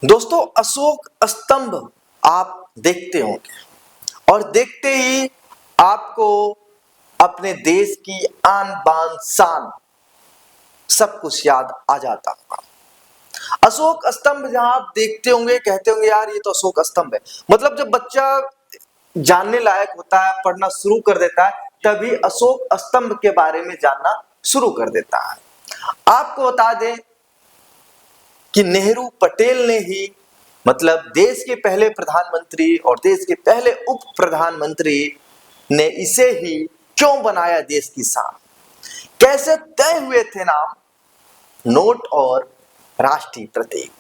दोस्तों, अशोक स्तंभ आप देखते होंगे और देखते ही आपको अपने देश की आन बान शान सब कुछ याद आ जाता होगा। अशोक स्तंभ जहां आप देखते होंगे, कहते होंगे यार ये तो अशोक स्तंभ है। मतलब जब बच्चा जानने लायक होता है, पढ़ना शुरू कर देता है, तभी अशोक स्तंभ के बारे में जानना शुरू कर देता है। आपको बता दें कि नेहरू पटेल ने ही मतलब देश के पहले प्रधानमंत्री और देश के पहले उप प्रधानमंत्री ने इसे ही क्यों बनाया देश की शान, कैसे तय हुए थे नाम, नोट और राष्ट्रीय प्रतीक।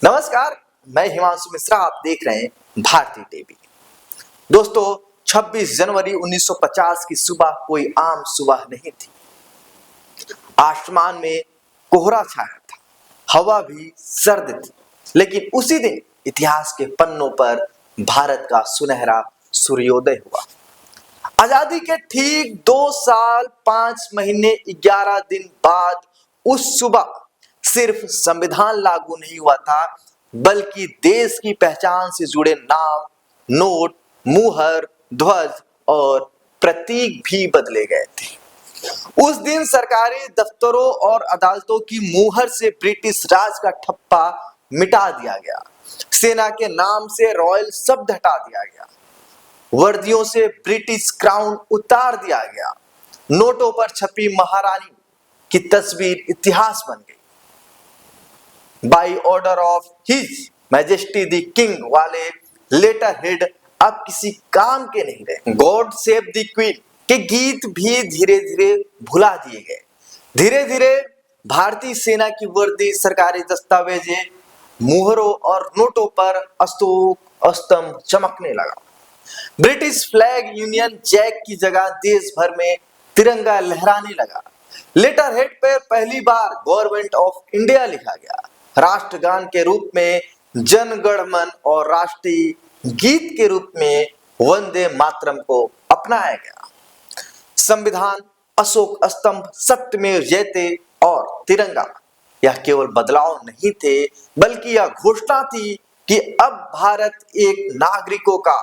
नमस्कार, मैं हिमांशु मिश्रा, आप देख रहे हैं भारतीय टीवी। दोस्तों, 26 जनवरी 1950 की सुबह कोई आम सुबह नहीं थी। आसमान में कोहरा छाया था, हवा भी सर्द थी, लेकिन उसी दिन इतिहास के पन्नों पर भारत का सुनहरा सूर्योदय हुआ। आजादी के ठीक 2 साल 5 महीने 11 दिन बाद उस सुबह सिर्फ संविधान लागू नहीं हुआ था, बल्कि देश की पहचान से जुड़े नाम, नोट, मुहर, ध्वज और प्रतीक भी बदले गए थे। उस दिन सरकारी दफ्तरों और अदालतों की मुहर से ब्रिटिश राज का ठप्पा मिटा दिया गया, सेना के नाम से रॉयल शब्द हटा दिया गया, वर्दियों से ब्रिटिश क्राउन उतार दिया गया, नोटों पर छपी महारानी की तस्वीर इतिहास बन गई। By order of his majesty the king वाले लेटर हेड अब किसी काम के नहीं रहे। गॉड सेव द क्वीन के गीत भी धीरे धीरे भुला दिए गए। धीरे धीरे भारतीय सेना की वर्दी, सरकारी दस्तावेजें, मुहरों और नोटों पर अशोक स्तंभ चमकने लगा। ब्रिटिश फ्लैग, यूनियन जैक की जगह देश भर में तिरंगा लहराने लगा। लेटर हेड पर पहली बार गवर्नमेंट ऑफ इंडिया लिखा गया। राष्ट्रगान के रूप में जन गण मन और राष्ट्रीय गीत के रूप में वंदे मातरम को अपनाया गया। संविधान, अशोक स्तंभ, सत्यमेव जयते और तिरंगा यह केवल बदलाव नहीं थे, बल्कि यह घोषणा थी कि अब भारत एक नागरिकों का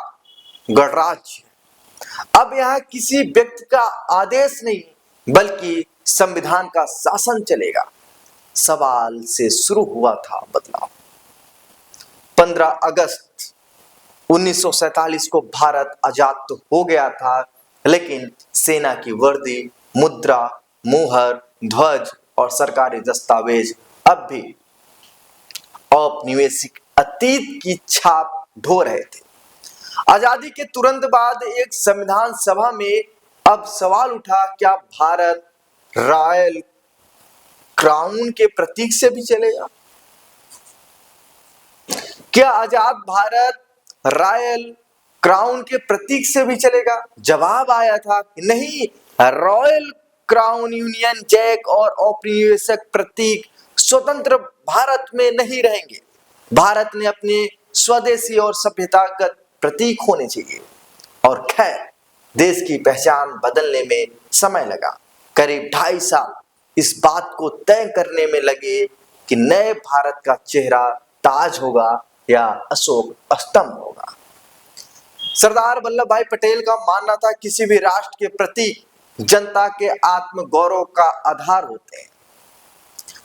गणराज्य है। अब यहाँ किसी व्यक्ति का आदेश नहीं, बल्कि संविधान का शासन चलेगा। सवाल से शुरू हुआ था बदलाव। 15 अगस्त 1947 को भारत आजाद तो हो गया था, लेकिन सेना की वर्दी, मुद्रा, मुहर, ध्वज और सरकारी दस्तावेज अब भी औपनिवेशिक अतीत की छाप ढो रहे थे। आजादी के तुरंत बाद एक संविधान सभा में अब सवाल उठा, क्या भारत रॉयल क्राउन के प्रतीक से भी चलेगा? क्या आजाद भारत रॉयल क्राउन के प्रतीक से भी चलेगा? जवाब आया था कि नहीं, रॉयल क्राउन, यूनियन जैक और औपनिवेशिक प्रतीक स्वतंत्र भारत में नहीं रहेंगे। भारत ने अपने स्वदेशी और सभ्यतागत प्रतीक होने चाहिए। और खैर, देश की पहचान बदलने में समय लगा। करीब 2.5 साल इस बात को तय करने में लगे कि नए भारत का चेहरा ताज होगा या अशोक स्तंभ होगा। सरदार वल्लभ भाई पटेल का मानना था किसी भी राष्ट्र के प्रतीक जनता के आत्म गौरव का आधार होते हैं।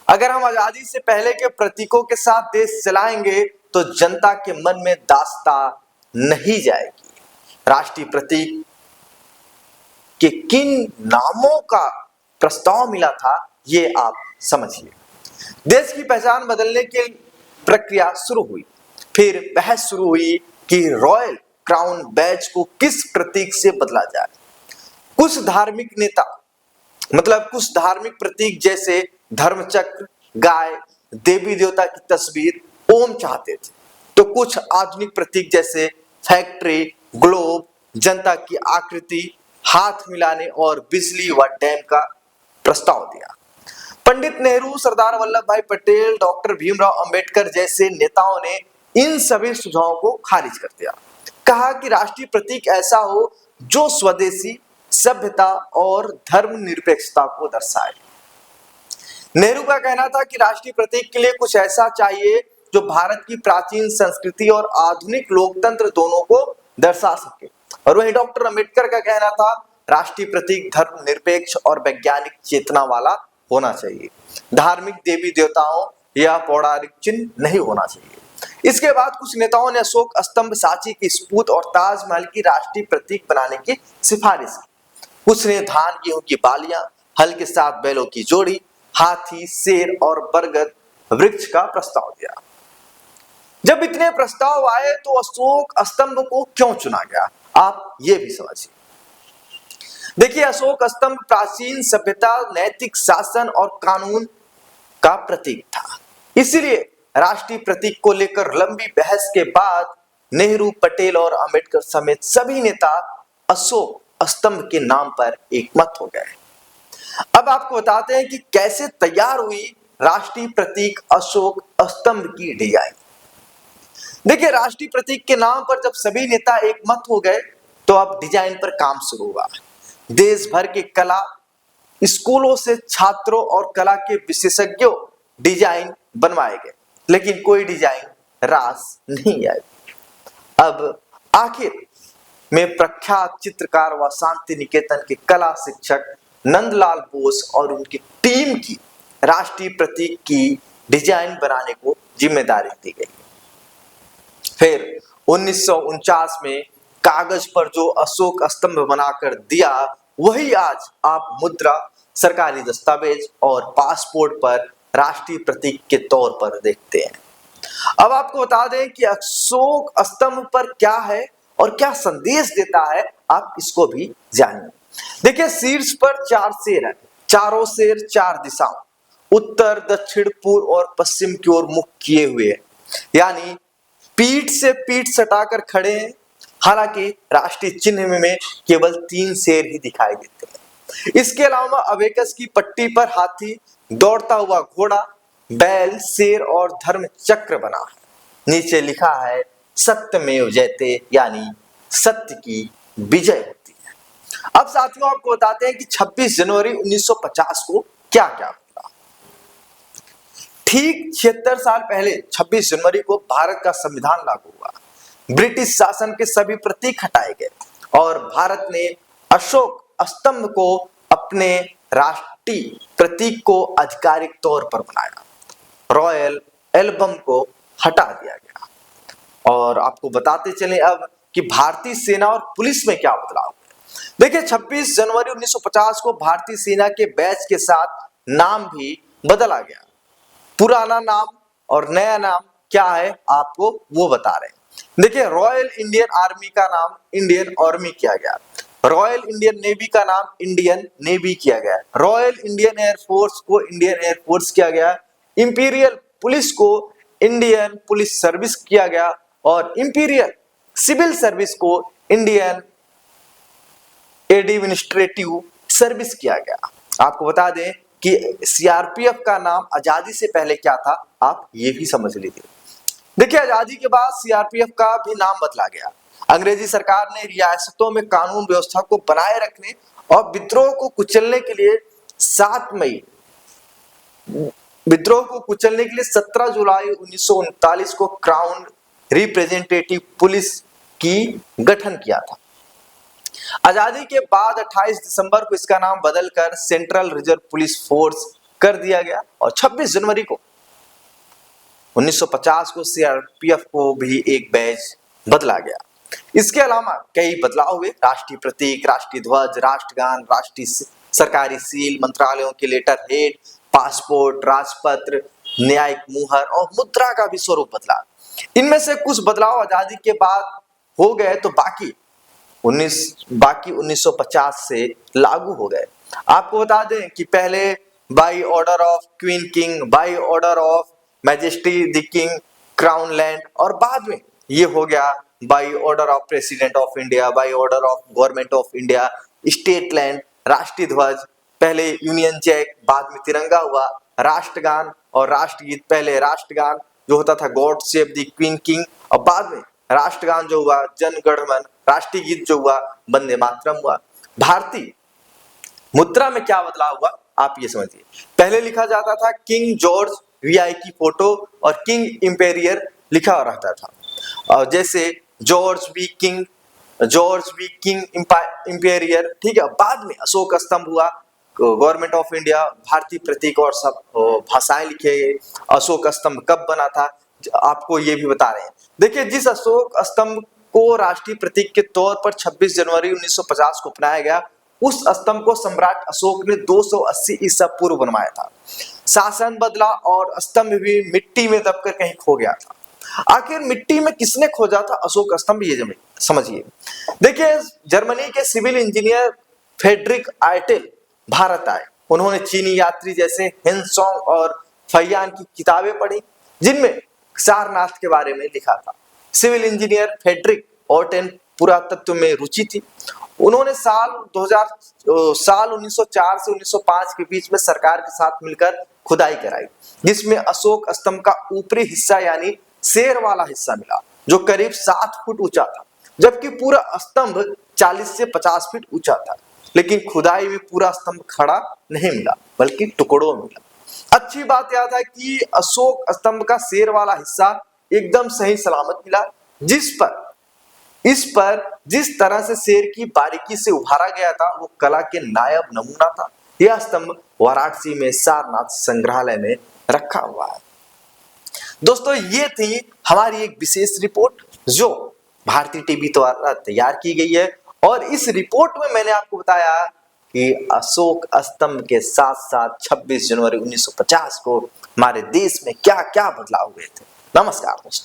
अगर हम आजादी से पहले के प्रतीकों के साथ देश चलाएंगे तो जनता के मन में दास्ता नहीं जाएगी। राष्ट्रीय प्रतीक के किन नामों का प्रस्ताव मिला था, ये आप समझिए। देश की पहचान बदलने की प्रक्रिया शुरू हुई। फिर बहस शुरू हुई कि रॉयल क्राउन बैज को किस प्रतीक से बदला जाए। कुछ धार्मिक नेता, मतलब कुछ धार्मिक प्रतीक जैसे धर्मचक्र, गाय, देवी देवता की तस्वीर, ओम चाहते थे, तो कुछ आधुनिक प्रतीक जैसे फैक्ट्री, ग्लोब, जनता की आकृति, हाथ मिलाने और बिजली व डैम का प्रस्ताव दिया। पंडित नेहरू, सरदार वल्लभ भाई पटेल, डॉक्टर भीमराव अंबेडकर जैसे नेताओं ने इन सभी सुझावों को खारिज कर दिया। कहा कि राष्ट्रीय प्रतीक ऐसा हो जो स्वदेशी, सभ्यता और धर्मनिरपेक्षता को दर्शाए। नेहरू का कहना था कि राष्ट्रीय प्रतीक के लिए कुछ ऐसा चाहिए जो भारत की प्राचीन संस्कृति और आधुनिक लोकतंत्र दोनों को दर्शा सके। और वहीं डॉक्टर अंबेडकर का कहना था राष्ट्रीय प्रतीक धर्मनिरपेक्ष और वैज्ञानिक चेतना वाला होना चाहिए, धार्मिक देवी देवताओं या पौराणिक चिन्ह नहीं होना चाहिए। इसके बाद कुछ नेताओं ने अशोक स्तंभ, सांची की स्फूर्त और ताजमहल की राष्ट्रीय प्रतीक बनाने की सिफारिश की। कुछ ने धान गेहूं की बालियां, हल के साथ बैलों की जोड़ी, हाथी, शेर और बरगद वृक्ष का प्रस्ताव दिया। जब इतने प्रस्ताव आए तो अशोक स्तंभ को क्यों चुना गया, आप ये भी समझिए। देखिए, अशोक स्तंभ प्राचीन सभ्यता, नैतिक शासन और कानून का प्रतीक था। इसलिए राष्ट्रीय प्रतीक को लेकर लंबी बहस के बाद नेहरू, पटेल और अंबेडकर समेत सभी नेता अशोक स्तंभ के नाम पर एकमत हो गए। अब आपको बताते हैं कि कैसे तैयार हुई राष्ट्रीय प्रतीक अशोक स्तंभ की डिजाइन। देखिए, राष्ट्रीय प्रतीक के नाम पर जब सभी नेता एकमत हो गए तो अब डिजाइन पर काम शुरू हुआ। देश भर के कला स्कूलों से छात्रों और कला के विशेषज्ञों डिजाइन बनवाए गए, लेकिन कोई डिजाइन रास नहीं आई। अब आखिर में प्रख्यात चित्रकार व शांति निकेतन के कला शिक्षक नंदलाल बोस और उनकी टीम की राष्ट्रीय प्रतीक की डिजाइन बनाने को जिम्मेदारी दी गई। फिर 1949 में कागज पर जो अशोक स्तंभ बनाकर दिया, वही आज आप मुद्रा, सरकारी दस्तावेज और पासपोर्ट पर राष्ट्रीय प्रतीक के तौर पर देखते हैं। अब आपको बता दें कि अशोक स्तंभ पर क्या है और क्या संदेश देता है, आप इसको भी जानिए। देखिए, शीर्ष पर 4 शेर है, चारों शेर 4 दिशाओं, उत्तर, दक्षिण, पूर्व और पश्चिम की ओर मुख किए हुए हैं, यानी पीठ से पीठ सटाकर खड़े हैं। हालांकि राष्ट्रीय चिन्ह में केवल 3 शेर ही दिखाई देते हैं। इसके अलावा अबेकस की पट्टी पर हाथी, दौड़ता हुआ घोड़ा, बैल, शेर और धर्म चक्र बना है। नीचे लिखा है सत्यमेव जयते, यानी सत्य की विजय होती है। अब साथियों, आपको बताते हैं कि 26 जनवरी 1950 को क्या क्या हुआ। ठीक 76 साल पहले 26 जनवरी को भारत का संविधान लागू हुआ। ब्रिटिश शासन के सभी प्रतीक हटाए गए और भारत ने अशोक स्तंभ को अपने राष्ट्रीय प्रतीक को आधिकारिक तौर पर बनाया। रॉयल एल्बम को हटा दिया गया। और आपको बताते चले अब कि भारतीय सेना और पुलिस में क्या बदलाव हुए। देखिए, 26 जनवरी 1950 को भारतीय सेना के बैच के साथ नाम भी बदला गया। पुराना नाम और नया नाम क्या है, आपको वो बता रहे हैं। देखिए, रॉयल इंडियन आर्मी का नाम इंडियन आर्मी किया गया, रॉयल इंडियन नेवी का नाम इंडियन नेवी किया गया, रॉयल इंडियन एयरफोर्स को इंडियन एयरफोर्स किया गया, इंपीरियल पुलिस को इंडियन पुलिस सर्विस किया गया और इंपीरियल सिविल सर्विस को इंडियन एडमिनिस्ट्रेटिव सर्विस किया गया। आपको बता दें कि सीआरपीएफ का नाम आजादी से पहले क्या था, आप ये भी समझ लीजिए। देखिए, आजादी के बाद सीआरपीएफ का भी नाम बदला गया। अंग्रेजी सरकार ने रियासतों में कानून व्यवस्था को बनाए रखने और विद्रोह को कुचलने के लिए 17 जुलाई 1939 को क्राउन रिप्रेजेंटेटिव पुलिस की गठन किया था। आजादी के बाद 28 दिसंबर को इसका नाम बदलकर सेंट्रल रिजर्व पुलिस फोर्स कर दिया गया और 26 जनवरी को 1950 को सीआरपीएफ को भी एक बैच बदला गया। इसके अलावा कई बदलाव हुए। राष्ट्रीय प्रतीक, राष्ट्रीय ध्वज, राष्ट्रगान, राष्ट्रीय सरकारी सील, मंत्रालयों के लेटर हेड, पासपोर्ट, राजपत्र, न्यायिक मुहर और मुद्रा का भी स्वरूप बदला। इनमें से कुछ बदलाव आजादी के बाद हो गए तो बाकी 1950 से लागू हो गए। आपको बता दें कि पहले by order of queen king, by order of majesty the king, crown land, और बाद में ये हो गया by order of president of India, by order of government of India, state land, राष्ट्रीय ध्वज, पहले यूनियन जैक, बाद में तिरंगा हुआ, राष्ट्रगान और राष्ट्रगीत, पहले राष्ट्रगान जो होता था God save the queen king और बाद में राष्ट्रगान जो हुआ जन गण मन, राष्ट्रीय गीत जो हुआ वंदे मातरम हुआ। भारतीय मुद्रा में क्या बदलाव हुआ, आप ये समझिए। पहले लिखा जाता था किंग जॉर्ज वीआई की फोटो और किंग इंपेरियर लिखा रहता था। जैसे जॉर्ज वी किंग इंपेरियर, ठीक है। बाद में अशोक स्तंभ हुआ, गवर्नमेंट ऑफ इंडिया, भारतीय प्रतीक और सब भाषाएं लिखे गए। अशोक स्तंभ कब बना था आपको ये भी बता रहे हैं। देखिए, जिस अशोक स्तंभ को राष्ट्रीय प्रतीक के तौर पर 26 जनवरी 1950 को अपनाया गया, उस स्तंभ को सम्राट अशोक ने 280 ईसा पूर्व बनवाया था। शासन बदला और स्तंभ भी मिट्टी में दबकर कहीं खो गया था। आखिर मिट्टी में किसने खोजा था अशोक स्तंभ, ये समझिए। देखिए, जर्मनी के civil engineer Friedrich Eitel Bharat आए। उन्होंने चीनी यात्री जैसे हेनसोंग और फैयान की किताबें पढ़ी, जिनमें सारनाथ के बारे में लिखा था। सिविल इंजीनियर फ्रेडरिक ऑर्टेन पुरातत्व में रुचि थी। उन्होंने साल 1904 से 1905 के बीच में सरकार के साथ मिलकर खुदाई कराई, जिसमें अशोक स्तंभ का ऊपरी हिस्सा यानी शेर वाला हिस्सा मिला, जो करीब 7 फुट ऊंचा था, जबकि पूरा स्तंभ 40 से 50 फीट ऊंचा था। लेकिन खुदाई में पूरा स्तंभ खड़ा नहीं मिला, बल्कि टुकड़ों में मिला। अच्छी बात यह था कि अशोक स्तंभ का शेर वाला हिस्सा एकदम सही सलामत मिला, इस पर जिस तरह से शेर की बारीकी से उभारा गया था, वो कला के नायाब नमूना था। यह स्तंभ वाराणसी में सारनाथ संग्रहालय में रखा हुआ है। दोस्तों, ये थी हमारी एक विशेष रिपोर्ट जो भारतीय टीवी द्वारा तैयार की गई है, और इस रिपोर्ट में मैंने आपको बताया कि अशोक स्तंभ के साथ साथ 26 जनवरी 1950 को हमारे देश में क्या क्या बदलाव हुए थे। नमस्कार दोस्तों।